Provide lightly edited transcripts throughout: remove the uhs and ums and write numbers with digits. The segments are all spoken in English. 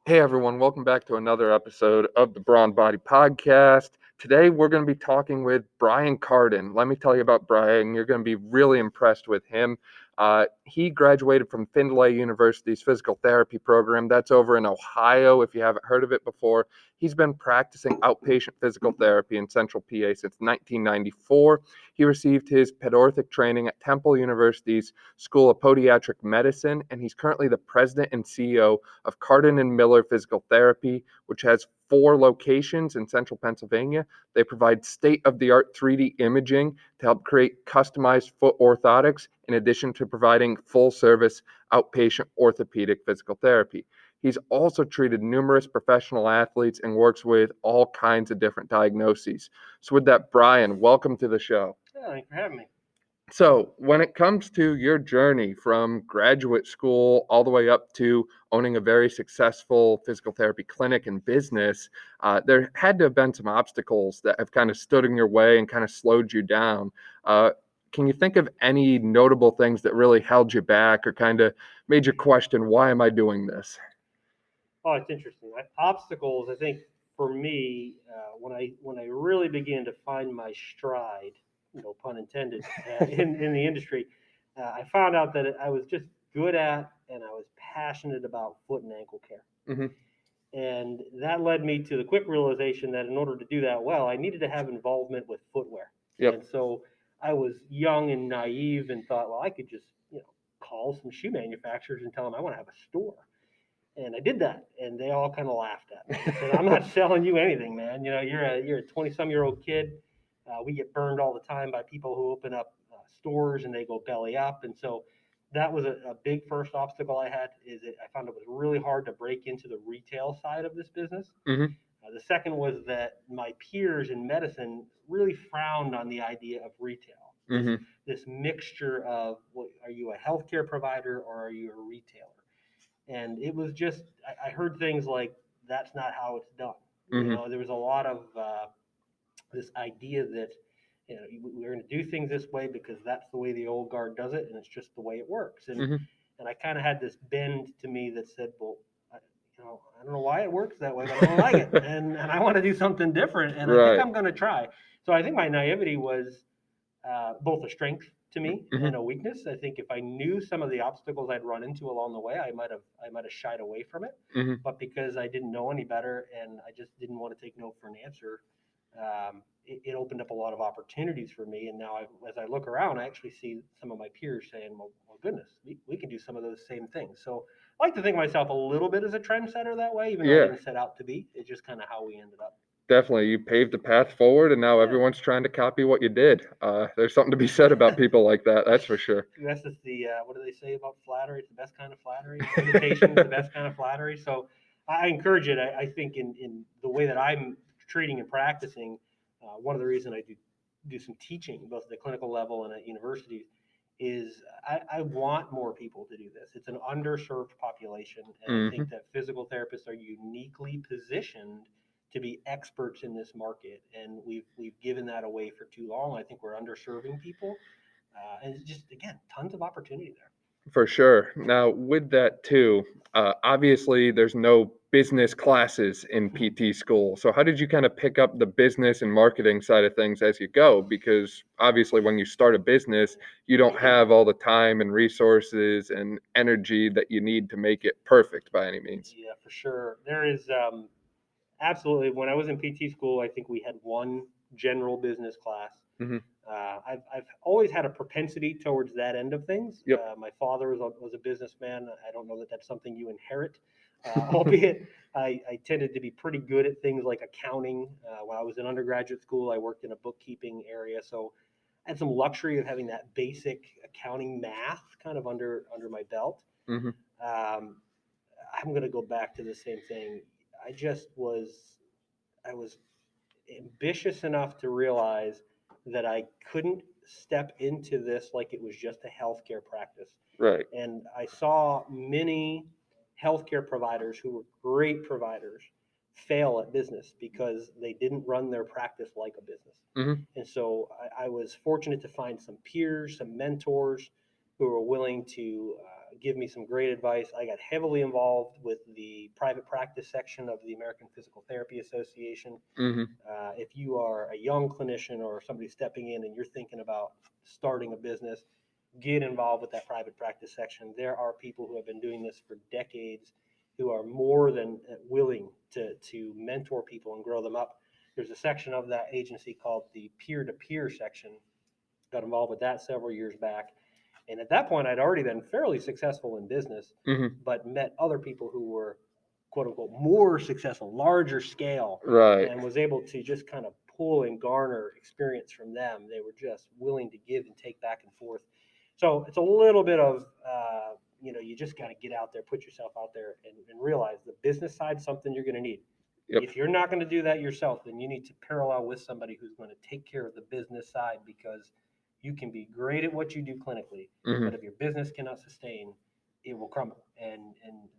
Hey everyone, welcome back to another episode of the Brawn Body Podcast. Today we're going to be talking with Brian Cardin. Let me tell you about Brian. You're going to be really impressed with him. He graduated from Findlay University's physical therapy program. That's over in Ohio, if you haven't heard of it before. He's been practicing outpatient physical therapy in Central PA since 1994. He received his pedorthic training at Temple University's School of Podiatric Medicine, and he's currently the president and CEO of Cardin Miller Physical Therapy, which has 4 locations in central Pennsylvania. They provide state-of-the-art 3D imaging to help create customized foot orthotics, in addition to providing full-service outpatient orthopedic physical therapy. He's also treated numerous professional athletes and works with all kinds of different diagnoses. So with that, Brian, welcome to the show. Yeah, thanks for having me. So, when it comes to your journey from graduate school all the way up to owning a very successful physical therapy clinic and business, there had to have been some obstacles that have kind of stood in your way and kind of slowed you down. Can you think of any notable things that really held you back or kind of made you question, why am I doing this? Oh, it's interesting. Obstacles, I think, for me, when I really began to find my stride, no pun intended, in the industry, I found out that I was just good at and I was passionate about foot and ankle care. Mm-hmm. And that led me to the quick realization that in order to do that well, I needed to have involvement with footwear. Yep. And so I was young and naive and thought, well, I could just, call some shoe manufacturers and tell them I want to have a store. And I did that, and they all kind of laughed at me. They said, "I'm not selling you anything, man. You're a 20-some-year-old kid. We get burned all the time by people who open up stores and they go belly up." And so that was a big first obstacle I had. I found it was really hard to break into the retail side of this business. Mm-hmm. The second was that my peers in medicine really frowned on the idea of retail. Mm-hmm. This mixture of, well, are you a healthcare provider or are you a retailer? And it was just, I heard things like, that's not how it's done. Mm-hmm. There was a lot of this idea that we're going to do things this way because that's the way the old guard does it, and it's just the way it works. Mm-hmm. And I kind of had this bend to me that said, well, I don't know why it works that way, but I don't like it, and I want to do something different, and I think I'm going to try. So I think my naivety was both a strength to me Mm-hmm. and a weakness. I think if I knew some of the obstacles I'd run into along the way, I might have shied away from it. Mm-hmm. But because I didn't know any better and I just didn't want to take no for an answer, it opened up a lot of opportunities for me. And now, as I look around, I actually see some of my peers saying, "Well, goodness, we can do some of those same things." So I like to think of myself a little bit as a trendsetter that way, even though I didn't set out to be. It's just kind of how we ended up. Definitely, you paved the path forward, and now everyone's trying to copy what you did. There's something to be said about people like that, that's for sure. That's just the what do they say about flattery? It's the best kind of flattery. Imitation is the best kind of flattery. So I encourage it. I think in the way that I'm treating and practicing, one of the reasons I do some teaching, both at the clinical level and at universities, is I want more people to do this. It's an underserved population, and I think that physical therapists are uniquely positioned to be experts in this market, and we've given that away for too long. I think we're underserving people, and it's just, again, tons of opportunity there. For sure. Now, with that too, obviously there's no business classes in PT school. So how did you kind of pick up the business and marketing side of things as you go? Because obviously when you start a business, you don't have all the time and resources and energy that you need to make it perfect by any means. Yeah, for sure. There is absolutely. When I was in PT school, I think we had one general business class. Mm-hmm. I've always had a propensity towards that end of things. Yep. My father was a businessman. I don't know that that's something you inherit, albeit I tended to be pretty good at things like accounting. When I was in undergraduate school, I worked in a bookkeeping area, so I had some luxury of having that basic accounting math kind of under my belt. Mm-hmm. I'm going to go back to the same thing. I was ambitious enough to realize that I couldn't step into this like it was just a healthcare practice. Right. And I saw many healthcare providers who were great providers fail at business because they didn't run their practice like a business. Mm-hmm. And so I was fortunate to find some peers, some mentors who were willing to give me some great advice. I got heavily involved with the private practice section of the American Physical Therapy Association. If you are a young clinician or somebody stepping in and you're thinking about starting a business, get involved with that private practice section. There are people who have been doing this for decades who are more than willing to mentor people and grow them up. There's a section of that agency called the peer-to-peer section. Got involved with that several years back. And at that point, I'd already been fairly successful in business, but met other people who were, quote unquote, more successful, larger scale, Right. and was able to just kind of pull and garner experience from them. They were just willing to give and take back and forth. So it's a little bit of, you just got to get out there, put yourself out there, and realize the business side is something you're going to need. Yep. If you're not going to do that yourself, then you need to parallel with somebody who's going to take care of the business side, because you can be great at what you do clinically, but if your business cannot sustain, it will crumble. And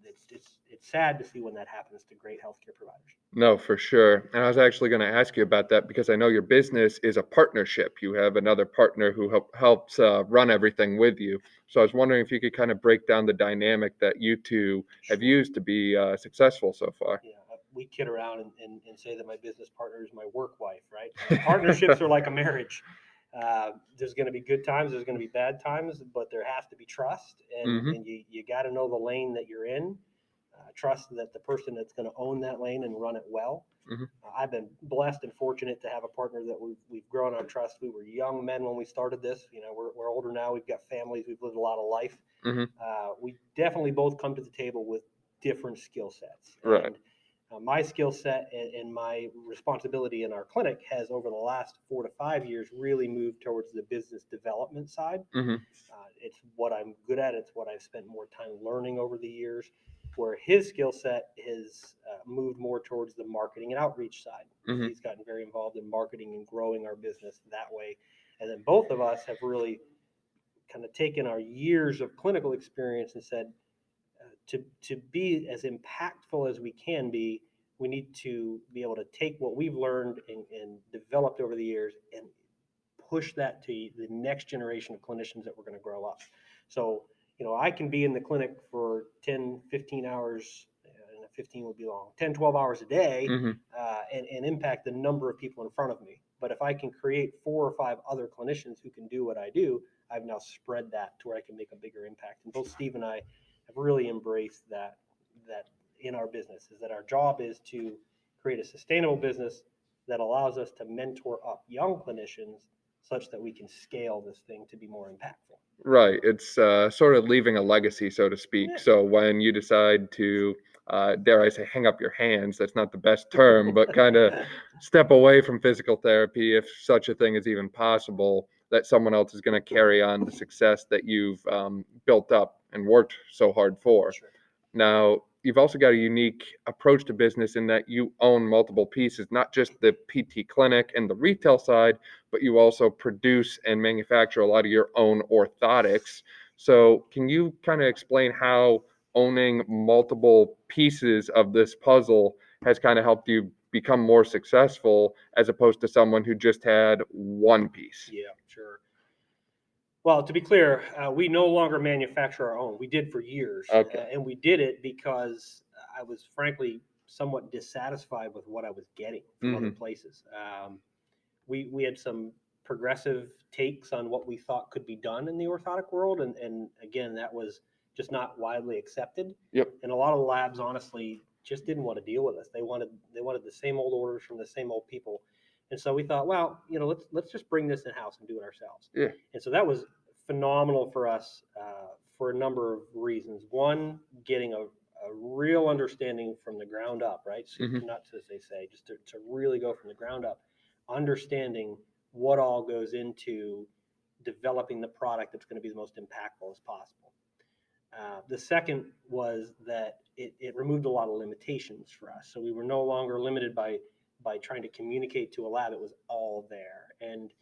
it's sad to see when that happens to great healthcare providers. No, for sure. And I was actually going to ask you about that, because I know your business is a partnership. You have another partner who helps run everything with you. So I was wondering if you could kind of break down the dynamic that you two have used to be successful so far. Yeah, we kid around and say that my business partner is my work wife, right? Partnerships are like a marriage. There's going to be good times, there's going to be bad times, but there has to be trust, and you got to know the lane that you're in. Trust that the person that's going to own that lane and run it well. I've been blessed and fortunate to have a partner that we've grown our trust. We were young men when we started this. We're older now. We've got families. We've lived a lot of life. We definitely both come to the table with different skill sets. Right. And, my skill set and my responsibility in our clinic has, over the last 4 to 5 years, really moved towards the business development side. It's what I'm good at. It's what I've spent more time learning over the years, where his skill set has moved more towards the marketing and outreach side. He's gotten very involved in marketing and growing our business that way. And then both of us have really kind of taken our years of clinical experience and said, to be as impactful as we can be, we need to be able to take what we've learned and developed over the years and push that to the next generation of clinicians that we're going to grow up. So, I can be in the clinic for 10, 15 hours, and 15 would be long, 10, 12 hours a day, and impact the number of people in front of me. But if I can create 4 or 5 other clinicians who can do what I do, I've now spread that to where I can make a bigger impact. And both Steve and I have really embraced that in our business, is that our job is to create a sustainable business that allows us to mentor up young clinicians such that we can scale this thing to be more impactful. Right. It's sort of leaving a legacy, so to speak. Yeah. So when you decide to, dare I say, hang up your hands, that's not the best term, but kind of step away from physical therapy, if such a thing is even possible, that someone else is going to carry on the success that you've built up and worked so hard for. Sure. Now, you've also got a unique approach to business in that you own multiple pieces, not just the PT clinic and the retail side, but you also produce and manufacture a lot of your own orthotics. So can you kind of explain how owning multiple pieces of this puzzle has kind of helped you become more successful as opposed to someone who just had one piece? Yeah, sure. Well, to be clear, we no longer manufacture our own. We did for years. Okay. And we did it because I was frankly somewhat dissatisfied with what I was getting from other places. We had some progressive takes on what we thought could be done in the orthotic world. And again, that was just not widely accepted. Yep. And a lot of the labs, honestly, just didn't want to deal with us. They wanted the same old orders from the same old people. And so we thought, well, let's just bring this in-house and do it ourselves. Yeah. And so that was phenomenal for us for a number of reasons. One, getting a real understanding from the ground up, right? So not to, as they say, just to really go from the ground up, understanding what all goes into developing the product that's going to be the most impactful as possible. The second was that it removed a lot of limitations for us. So we were no longer limited by trying to communicate to a lab. It was all there. And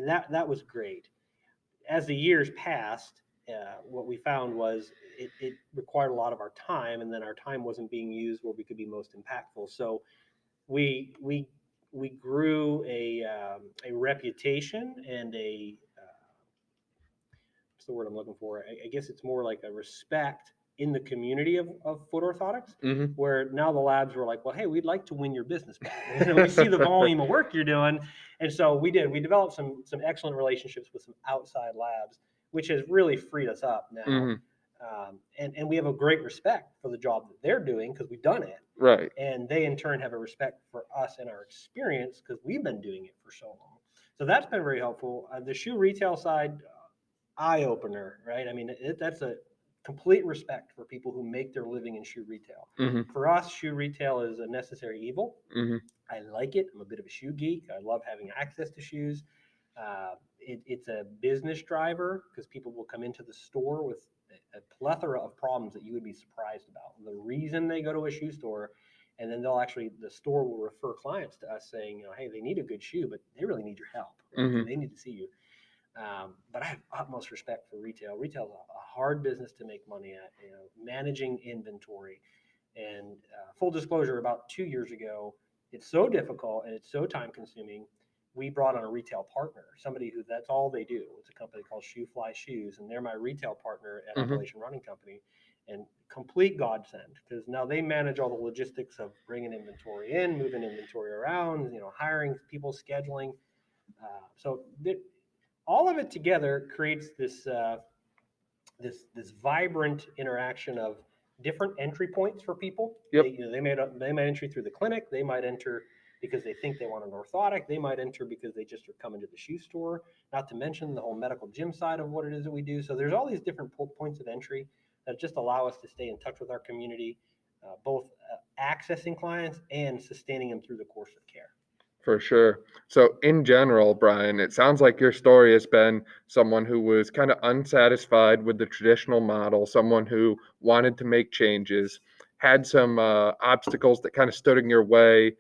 that was great. As the years passed, what we found was it required a lot of our time, and then our time wasn't being used where we could be most impactful. So we grew a reputation and a what's the word I'm looking for? I guess it's more like a respect in the community of foot orthotics, where now the labs were like, well, hey, we'd like to win your business back. We see the volume of work you're doing. And so we developed some excellent relationships with some outside labs, which has really freed us up now. And we have a great respect for the job that they're doing because we've done it. Right. And they in turn have a respect for us and our experience because we've been doing it for so long. So that's been very helpful. The shoe retail side, eye opener, right? I mean, that's a complete respect for people who make their living in shoe retail. For us, shoe retail is a necessary evil. I like it. I'm a bit of a shoe geek. I love having access to shoes. It's a business driver because people will come into the store with a plethora of problems that you would be surprised about. The reason they go to a shoe store, and then the store will refer clients to us saying, hey, they need a good shoe, but they really need your help. They need to see you. But I have utmost respect for retail. Retail is a hard business to make money at, managing inventory. And full disclosure, about 2 years ago, it's so difficult and it's so time consuming. We brought on a retail partner, somebody who that's all they do. It's a company called Shoe Fly Shoes, and they're my retail partner at Appalachian Running Company. And complete godsend, because now they manage all the logistics of bringing inventory in, moving inventory around, hiring people, scheduling. All of it together creates this vibrant interaction of different entry points for people. They might entry through the clinic. They might enter because they think they want an orthotic. They might enter because they just are coming to the shoe store, not to mention the whole medical gym side of what it is that we do. So there's all these different points of entry that just allow us to stay in touch with our community, both accessing clients and sustaining them through the course of care. For sure. So in general, Brian, it sounds like your story has been someone who was kind of unsatisfied with the traditional model, someone who wanted to make changes, had some obstacles that kind of stood in your way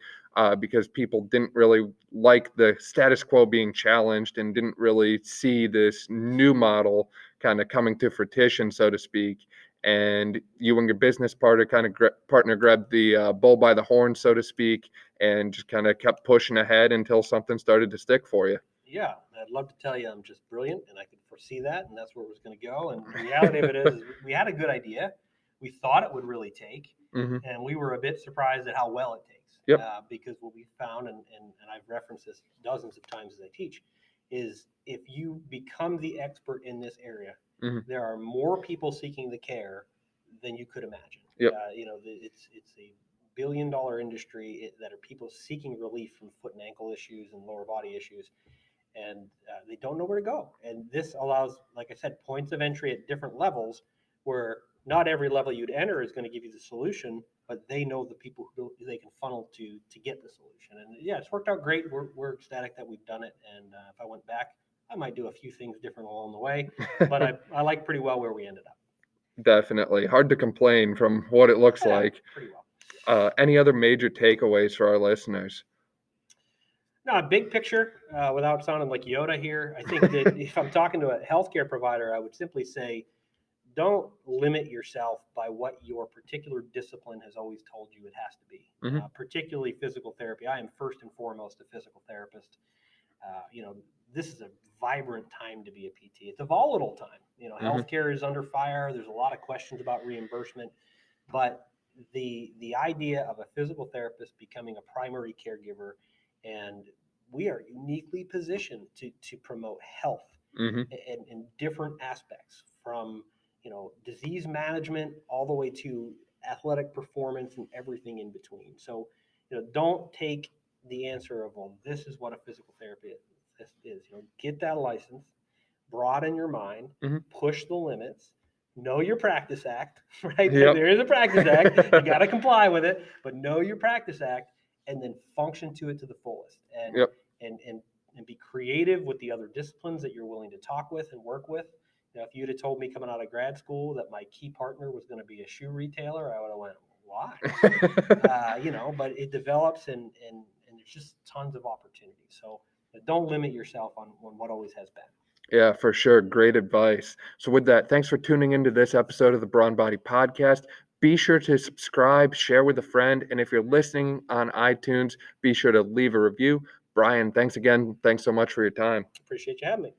because people didn't really like the status quo being challenged and didn't really see this new model kind of coming to fruition, so to speak. And you and your business partner grabbed the bull by the horn, so to speak, and just kind of kept pushing ahead until something started to stick for you. Yeah, I'd love to tell you I'm just brilliant and I could foresee that, and that's where it was going to go. And the reality of it is we had a good idea. We thought it would really take, and we were a bit surprised at how well it takes. Because what we found, and I've referenced this dozens of times as I teach, is if you become the expert in this area, there are more people seeking the care than you could imagine. It's a billion-dollar industry that are people seeking relief from foot and ankle issues and lower body issues, and they don't know where to go. And this allows, like I said, points of entry at different levels where not every level you'd enter is going to give you the solution, but they know the people who they can funnel to get the solution. And yeah, it's worked out great. We're ecstatic that we've done it. And if I went back, I might do a few things different along the way, but I like pretty well where we ended up. Definitely. Hard to complain from what it looks like. Pretty well. Any other major takeaways for our listeners? No, big picture, without sounding like Yoda here, I think that if I'm talking to a healthcare provider, I would simply say, don't limit yourself by what your particular discipline has always told you it has to be, particularly physical therapy. I am first and foremost a physical therapist. This is a vibrant time to be a PT. It's a volatile time. Healthcare is under fire. There's a lot of questions about reimbursement, but the idea of a physical therapist becoming a primary caregiver, and we are uniquely positioned to promote health in different aspects, from disease management all the way to athletic performance and everything in between. So, don't take the answer of, well, this is what a physical therapist is. Get that license, broaden your mind, push the limits, know your practice act, right? There is a practice act. You got to comply with it, but know your practice act and then function to it to the fullest. And be creative with the other disciplines that you're willing to talk with and work with. If you'd have told me coming out of grad school that my key partner was going to be a shoe retailer, I would have went, why? But it develops and there's just tons of opportunities. So don't limit yourself on what always has been. Yeah, for sure. Great advice. So with that, thanks for tuning into this episode of the Brawn Body Podcast. Be sure to subscribe, share with a friend, and if you're listening on iTunes, be sure to leave a review. Brian, thanks again. Thanks so much for your time. Appreciate you having me.